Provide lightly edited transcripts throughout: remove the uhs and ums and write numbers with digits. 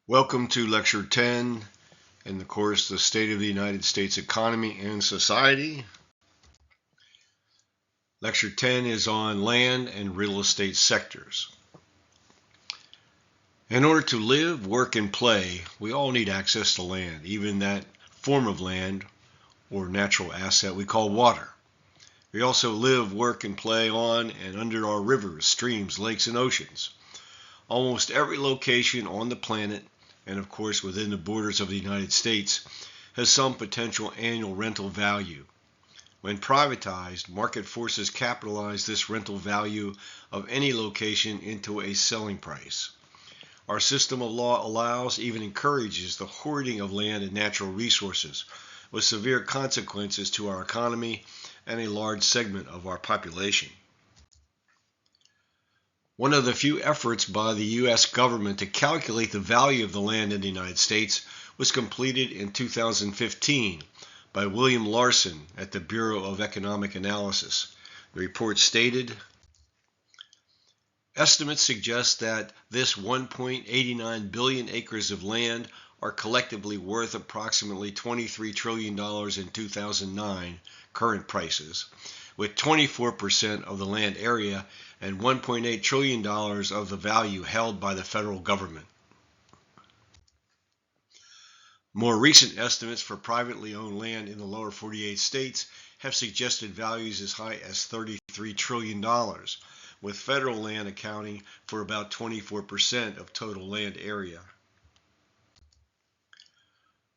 Welcome to Lecture 10 in the course The State of the United States Economy and Society. Lecture 10 is on land and real estate sectors. In order to live, work, and play, we all need access to land, even that form of land or natural asset we call water. We also live, work, and play on and under our rivers, streams, lakes, and oceans. Almost every location on the planet, and of course within the borders of the United States, has some potential annual rental value. When privatized, market forces capitalize this rental value of any location into a selling price. Our system of law allows, even encourages, the hoarding of land and natural resources, with severe consequences to our economy and a large segment of our population. One of the few efforts by the U.S. government to calculate the value of the land in the United States was completed in 2015 by William Larson at the Bureau of Economic Analysis. The report stated, estimates suggest that this 1.89 billion acres of land are collectively worth approximately $23 trillion in 2009 current prices, with 24% of the land area and $1.8 trillion of the value held by the federal government. More recent estimates for privately owned land in the lower 48 states have suggested values as high as $33 trillion, with federal land accounting for about 24% of total land area.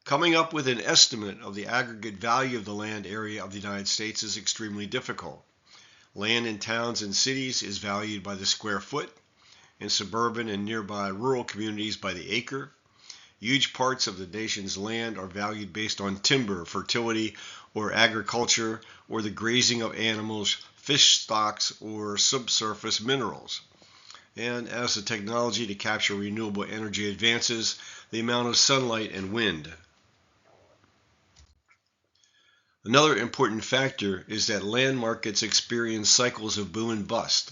Coming up with an estimate of the aggregate value of the land area of the United States is extremely difficult. Land in towns and cities is valued by the square foot, in suburban and nearby rural communities by the acre. Huge parts of the nation's land are valued based on timber, fertility, or agriculture, or the grazing of animals, fish stocks, or subsurface minerals. And as the technology to capture renewable energy advances, the amount of sunlight and wind. Another important factor is that land markets experience cycles of boom and bust.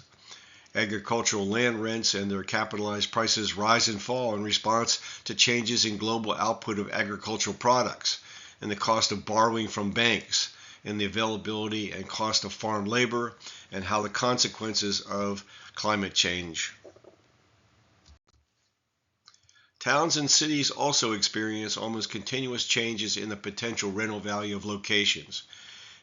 Agricultural land rents and their capitalized prices rise and fall in response to changes in global output of agricultural products, and the cost of borrowing from banks, and the availability and cost of farm labor, and how the consequences of climate change. Towns and cities also experience almost continuous changes in the potential rental value of locations.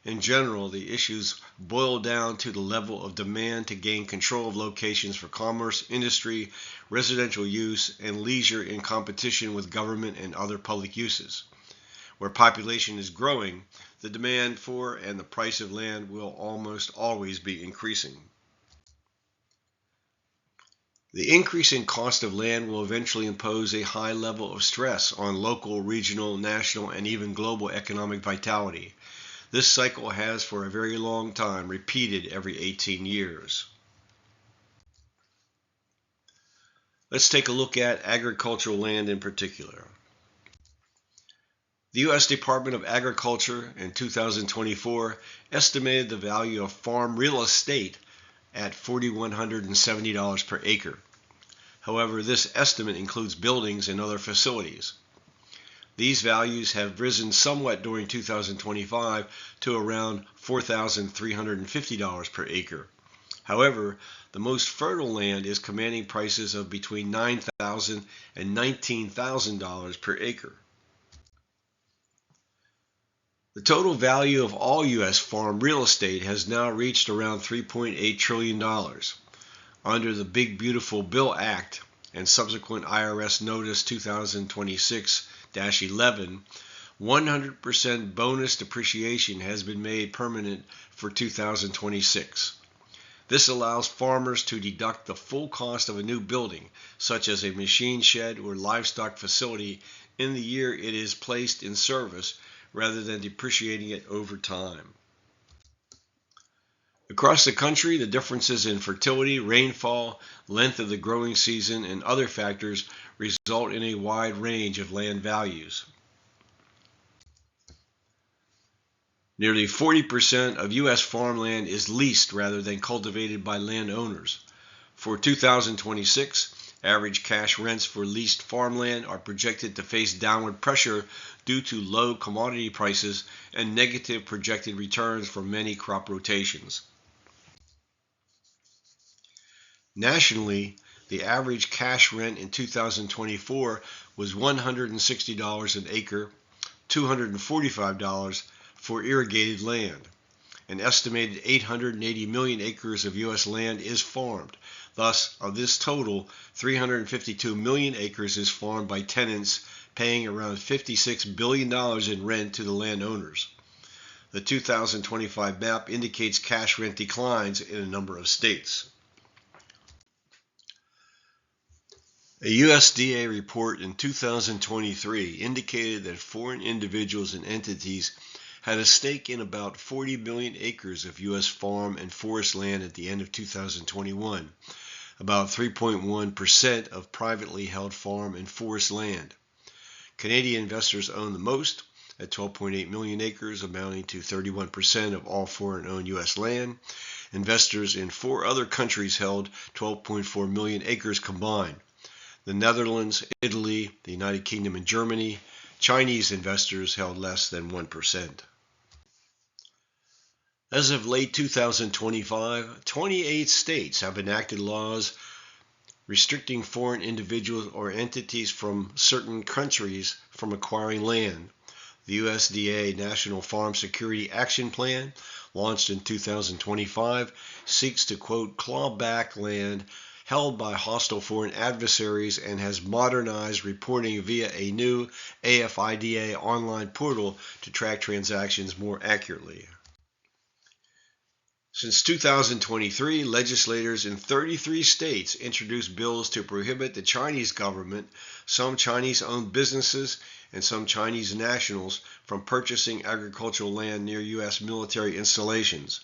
In general, the issues boil down to the level of demand to gain control of locations for commerce, industry, residential use, and leisure in competition with government and other public uses. Where population is growing, the demand for and the price of land will almost always be increasing. The increasing cost of land will eventually impose a high level of stress on local, regional, national, and even global economic vitality. This cycle has for a very long time repeated every 18 years. Let's take a look at agricultural land in particular. The U.S. Department of Agriculture in 2024 estimated the value of farm real estate at $4,170 per acre. However, this estimate includes buildings and other facilities. These values have risen somewhat during 2025 to around $4,350 per acre. However, the most fertile land is commanding prices of between $9,000 and $19,000 per acre. The total value of all U.S. farm real estate has now reached around $3.8 trillion. Under the Big Beautiful Bill Act and subsequent IRS Notice 2026-11, 100% bonus depreciation has been made permanent for 2026. This allows farmers to deduct the full cost of a new building, such as a machine shed or livestock facility, in the year it is placed in service, rather than depreciating it over time. Across the country, the differences in fertility, rainfall, length of the growing season, and other factors result in a wide range of land values. Nearly 40% of U.S. farmland is leased rather than cultivated by landowners. For 2026, Average cash rents for leased farmland are projected to face downward pressure due to low commodity prices and negative projected returns for many crop rotations. Nationally, the average cash rent in 2024 was $160 an acre, $245 for irrigated land. An estimated 880 million acres of U.S. land is farmed. Thus, of this total, 352 million acres is farmed by tenants paying around $56 billion in rent to the landowners. The 2025 map indicates cash rent declines in a number of states. A USDA report in 2023 indicated that foreign individuals and entities had a stake in about 40 million acres of U.S. farm and forest land at the end of 2021, about 3.1% of privately held farm and forest land. Canadian investors own the most, at 12.8 million acres, amounting to 31% of all foreign-owned U.S. land. Investors in 4 other countries held 12.4 million acres combined. The Netherlands, Italy, the United Kingdom, and Germany. Chinese investors held less than 1%. As of late 2025, 28 states have enacted laws restricting foreign individuals or entities from certain countries from acquiring land. The USDA National Farm Security Action Plan, launched in 2025, seeks to, quote, claw back land held by hostile foreign adversaries and has modernized reporting via a new AFIDA online portal to track transactions more accurately. Since 2023, legislators in 33 states introduced bills to prohibit the Chinese government, some Chinese-owned businesses, and some Chinese nationals from purchasing agricultural land near U.S. military installations.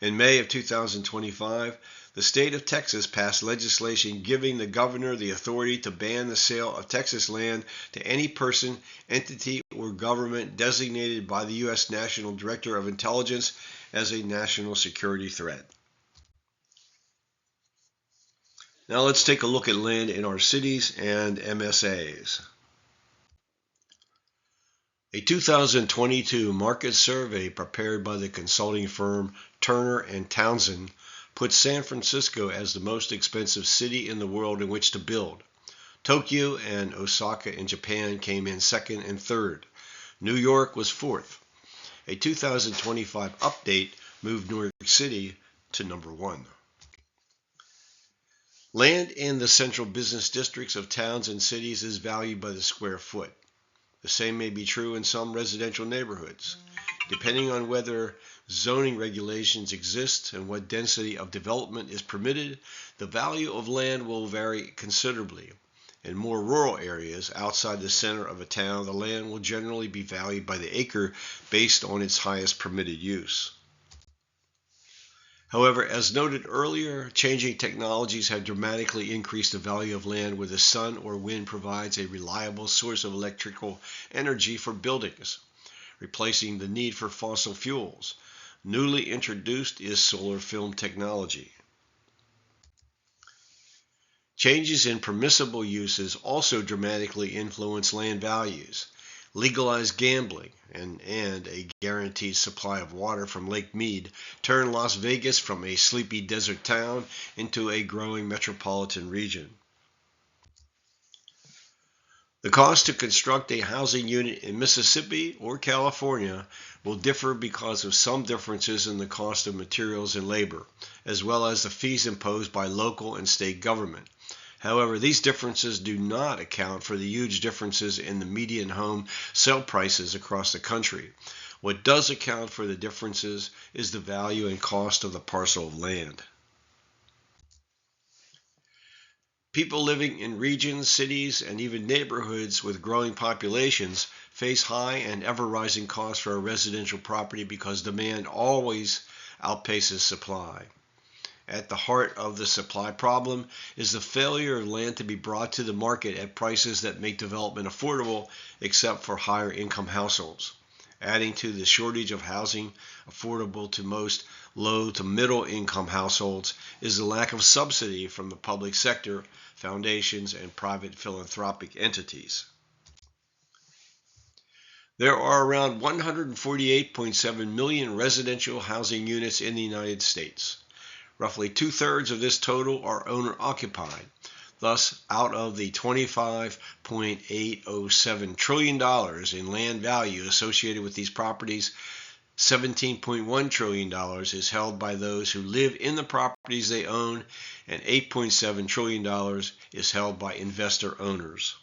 In May of 2025, the state of Texas passed legislation giving the governor the authority to ban the sale of Texas land to any person, entity, or government designated by the U.S. National Director of Intelligence as a national security threat. Now let's take a look at land in our cities and MSAs. A 2022 market survey prepared by the consulting firm Turner & Townsend put San Francisco as the most expensive city in the world in which to build. Tokyo and Osaka in Japan came in second and third. New York was fourth. A 2025 update moved New York City to number 1. Land in the central business districts of towns and cities is valued by the square foot. The same may be true in some residential neighborhoods. Depending on whether zoning regulations exist and what density of development is permitted, the value of land will vary considerably. In more rural areas outside the center of a town, the land will generally be valued by the acre based on its highest permitted use. However, as noted earlier, changing technologies have dramatically increased the value of land where the sun or wind provides a reliable source of electrical energy for buildings, replacing the need for fossil fuels. Newly introduced is solar film technology. Changes in permissible uses also dramatically influence land values. Legalized gambling and a guaranteed supply of water from Lake Mead turned Las Vegas from a sleepy desert town into a growing metropolitan region. The cost to construct a housing unit in Mississippi or California will differ because of some differences in the cost of materials and labor, as well as the fees imposed by local and state government. However, these differences do not account for the huge differences in the median home sale prices across the country. What does account for the differences is the value and cost of the parcel of land. People living in regions, cities, and even neighborhoods with growing populations face high and ever-rising costs for a residential property because demand always outpaces supply. At the heart of the supply problem is the failure of land to be brought to the market at prices that make development affordable, except for higher income households. Adding to the shortage of housing affordable to most low to middle income households is the lack of subsidy from the public sector, foundations, and private philanthropic entities. There are around 148.7 million residential housing units in the United States. Roughly two-thirds of this total are owner-occupied. Thus, out of the $25.807 trillion in land value associated with these properties, $17.1 trillion is held by those who live in the properties they own, and $8.7 trillion is held by investor owners.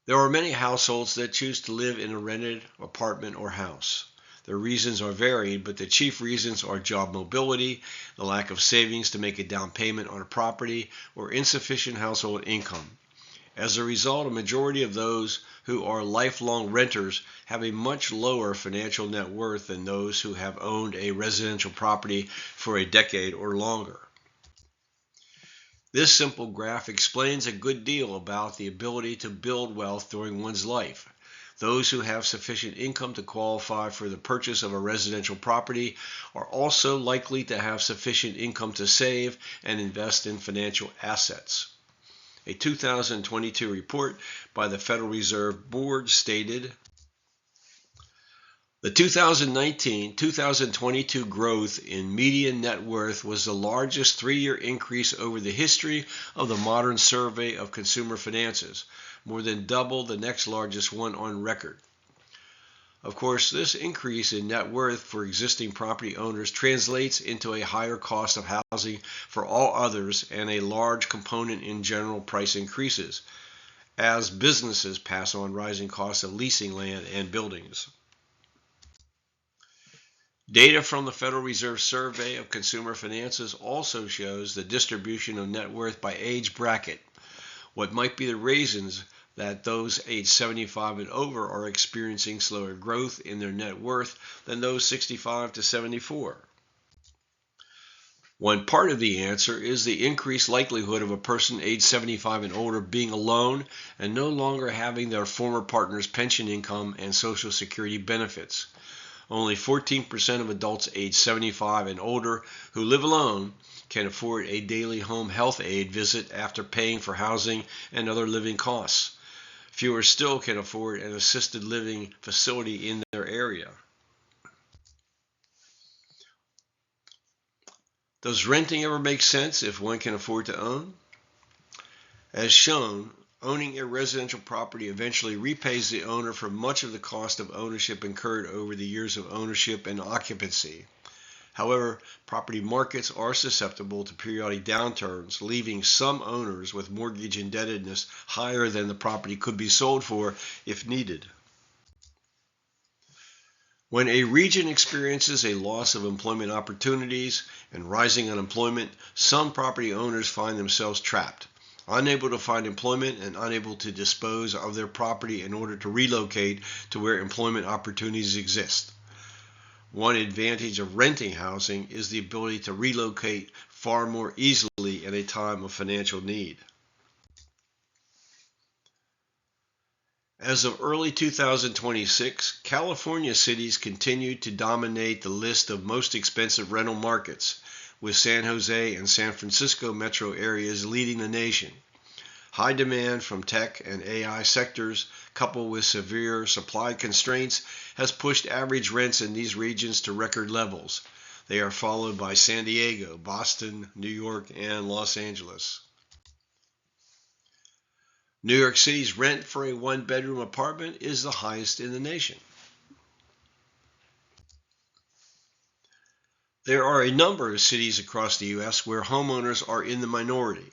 There are many households that choose to live in a rented apartment or house. The reasons are varied, but the chief reasons are job mobility, the lack of savings to make a down payment on a property, or insufficient household income. As a result, a majority of those who are lifelong renters have a much lower financial net worth than those who have owned a residential property for a decade or longer. This simple graph explains a good deal about the ability to build wealth during one's life. Those who have sufficient income to qualify for the purchase of a residential property are also likely to have sufficient income to save and invest in financial assets. A 2022 report by the Federal Reserve Board stated, the 2019-2022 growth in median net worth was the largest three-year increase over the history of the modern survey of consumer finances, more than double the next largest one on record. Of course, this increase in net worth for existing property owners translates into a higher cost of housing for all others and a large component in general price increases, as businesses pass on rising costs of leasing land and buildings. Data from the Federal Reserve Survey of Consumer Finances also shows the distribution of net worth by age bracket. What might be the reasons that those age 75 and over are experiencing slower growth in their net worth than those 65 to 74? One part of the answer is the increased likelihood of a person age 75 and older being alone and no longer having their former partner's pension income and Social Security benefits. Only 14% of adults age 75 and older who live alone can afford a daily home health aid visit after paying for housing and other living costs. Fewer still can afford an assisted living facility in their area. Does renting ever make sense if one can afford to own? As shown, owning a residential property eventually repays the owner for much of the cost of ownership incurred over the years of ownership and occupancy. However, property markets are susceptible to periodic downturns, leaving some owners with mortgage indebtedness higher than the property could be sold for if needed. When a region experiences a loss of employment opportunities and rising unemployment, some property owners find themselves trapped, unable to find employment and unable to dispose of their property in order to relocate to where employment opportunities exist. One advantage of renting housing is the ability to relocate far more easily in a time of financial need. As of early 2026, California cities continue to dominate the list of most expensive rental markets, with San Jose and San Francisco metro areas leading the nation. High demand from tech and AI sectors, coupled with severe supply constraints, has pushed average rents in these regions to record levels. They are followed by San Diego, Boston, New York, and Los Angeles. New York City's rent for a one-bedroom apartment is the highest in the nation. There are a number of cities across the U.S. where homeowners are in the minority.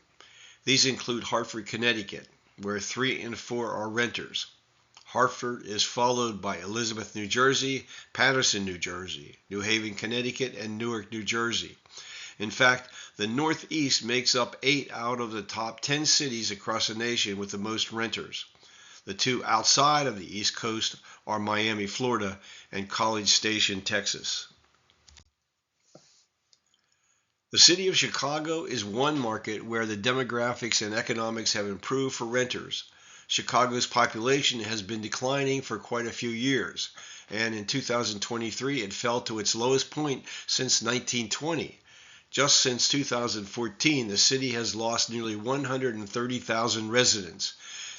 These include Hartford, Connecticut, where 3 in 4 are renters. Hartford is followed by Elizabeth, New Jersey, Paterson, New Jersey, New Haven, Connecticut, and Newark, New Jersey. In fact, the Northeast makes up 8 out of the top 10 cities across the nation with the most renters. The 2 outside of the East Coast are Miami, Florida, and College Station, Texas. The city of Chicago is one market where the demographics and economics have improved for renters. Chicago's population has been declining for quite a few years, and in 2023 it fell to its lowest point since 1920. Just since 2014, the city has lost nearly 130,000 residents.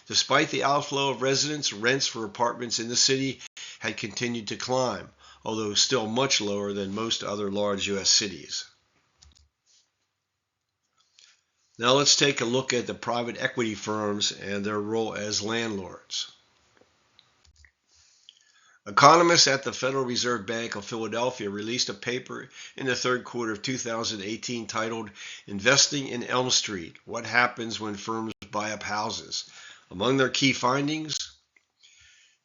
Despite the outflow of residents, rents for apartments in the city had continued to climb, although still much lower than most other large U.S. cities. Now let's take a look at the private equity firms and their role as landlords. Economists at the Federal Reserve Bank of Philadelphia released a paper in the third quarter of 2018 titled Investing in Elm Street: What Happens When Firms Buy Up Houses. Among their key findings,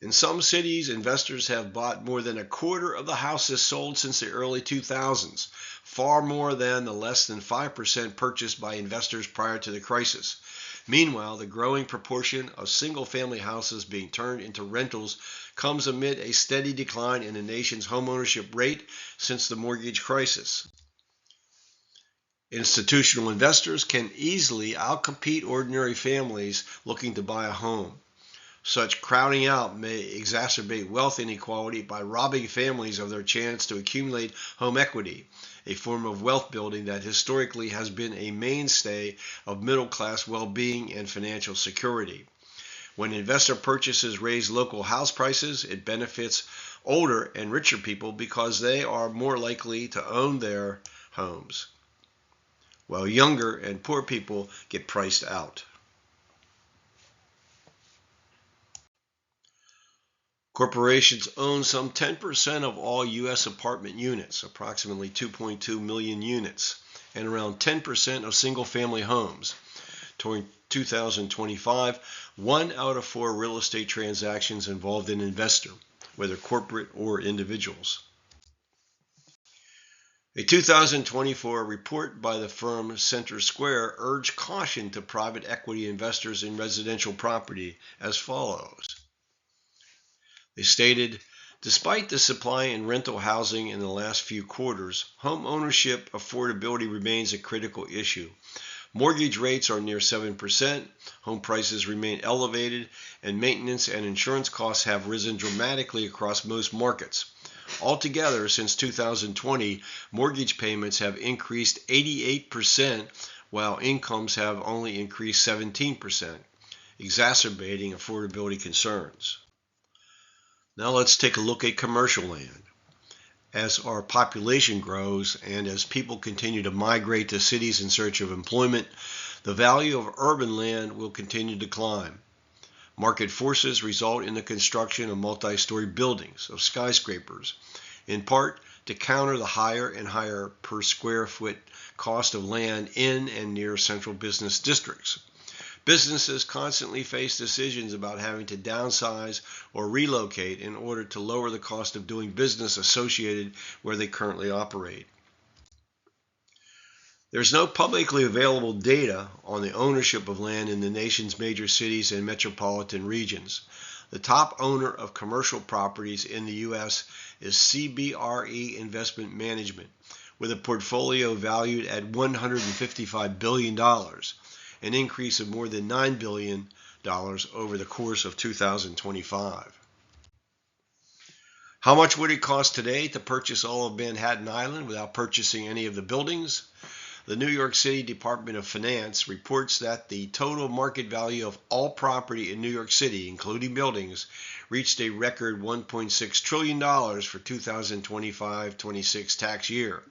in some cities, investors have bought more than a quarter of the houses sold since the early 2000s, far more than the less than 5% purchased by investors prior to the crisis. Meanwhile, the growing proportion of single-family houses being turned into rentals comes amid a steady decline in the nation's homeownership rate since the mortgage crisis. Institutional investors can easily outcompete ordinary families looking to buy a home. Such crowding out may exacerbate wealth inequality by robbing families of their chance to accumulate home equity, a form of wealth building that historically has been a mainstay of middle-class well-being and financial security. When investor purchases raise local house prices, it benefits older and richer people because they are more likely to own their homes, while younger and poor people get priced out. Corporations own some 10% of all U.S. apartment units, approximately 2.2 million units, and around 10% of single-family homes. Toward 2025, 1 out of 4 real estate transactions involved an investor, whether corporate or individuals. A 2024 report by the firm Center Square urged caution to private equity investors in residential property as follows. They stated, despite the supply in rental housing in the last few quarters, home ownership affordability remains a critical issue. Mortgage rates are near 7%, home prices remain elevated, and maintenance and insurance costs have risen dramatically across most markets. Altogether, since 2020, mortgage payments have increased 88%, while incomes have only increased 17%, exacerbating affordability concerns. Now let's take a look at commercial land. As our population grows and as people continue to migrate to cities in search of employment, the value of urban land will continue to climb. Market forces result in the construction of multi-story buildings, of skyscrapers, in part to counter the higher and higher per square foot cost of land in and near central business districts. Businesses constantly face decisions about having to downsize or relocate in order to lower the cost of doing business associated where they currently operate. There's no publicly available data on the ownership of land in the nation's major cities and metropolitan regions. The top owner of commercial properties in the U.S. is CBRE Investment Management, with a portfolio valued at $155 billion. An increase of more than $9 billion over the course of 2025. How much would it cost today to purchase all of Manhattan Island without purchasing any of the buildings? The New York City Department of Finance reports that the total market value of all property in New York City, including buildings, reached a record $1.6 trillion for 2025-26 tax year.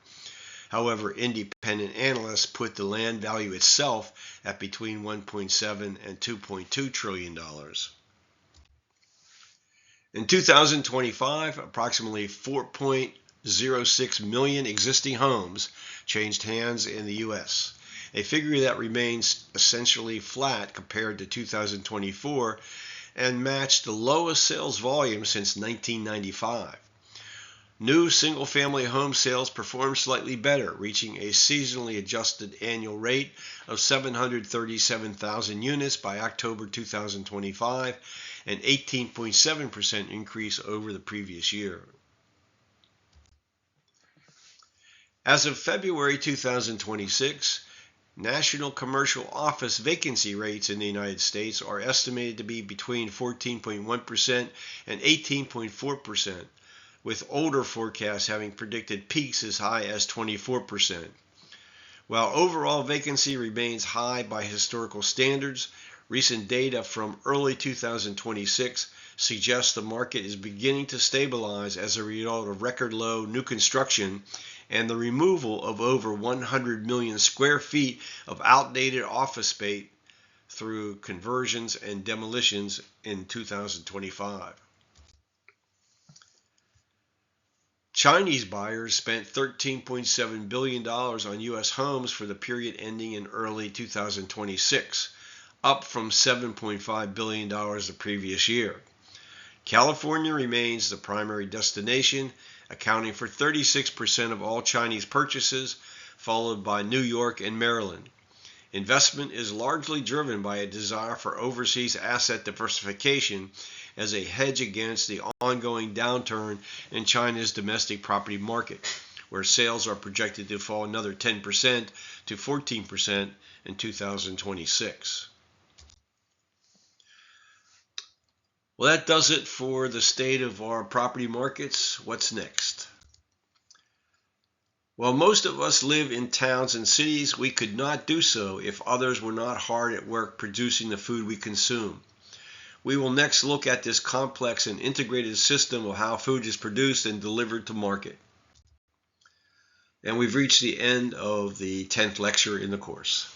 However, independent analysts put the land value itself at between $1.7 and $2.2 trillion. In 2025, approximately 4.06 million existing homes changed hands in the U.S., a figure that remains essentially flat compared to 2024 and matched the lowest sales volume since 1995. New single-family home sales performed slightly better, reaching a seasonally adjusted annual rate of 737,000 units by October 2025, an 18.7% increase over the previous year. As of February 2026, National commercial office vacancy rates in the United States are estimated to be between 14.1% and 18.4%, with older forecasts having predicted peaks as high as 24%. While overall vacancy remains high by historical standards, recent data from early 2026 suggests the market is beginning to stabilize as a result of record low new construction and the removal of over 100 million square feet of outdated office space through conversions and demolitions in 2025. Chinese buyers spent $13.7 billion on U.S. homes for the period ending in early 2026, up from $7.5 billion the previous year. California remains the primary destination, accounting for 36% of all Chinese purchases, followed by New York and Maryland. Investment is largely driven by a desire for overseas asset diversification as a hedge against the ongoing downturn in China's domestic property market, where sales are projected to fall another 10% to 14% in 2026. Well, that does it for the state of our property markets. What's next? While most of us live in towns and cities, we could not do so if others were not hard at work producing the food we consume. We will next look at this complex and integrated system of how food is produced and delivered to market. And we've reached the end of the 10th lecture in the course.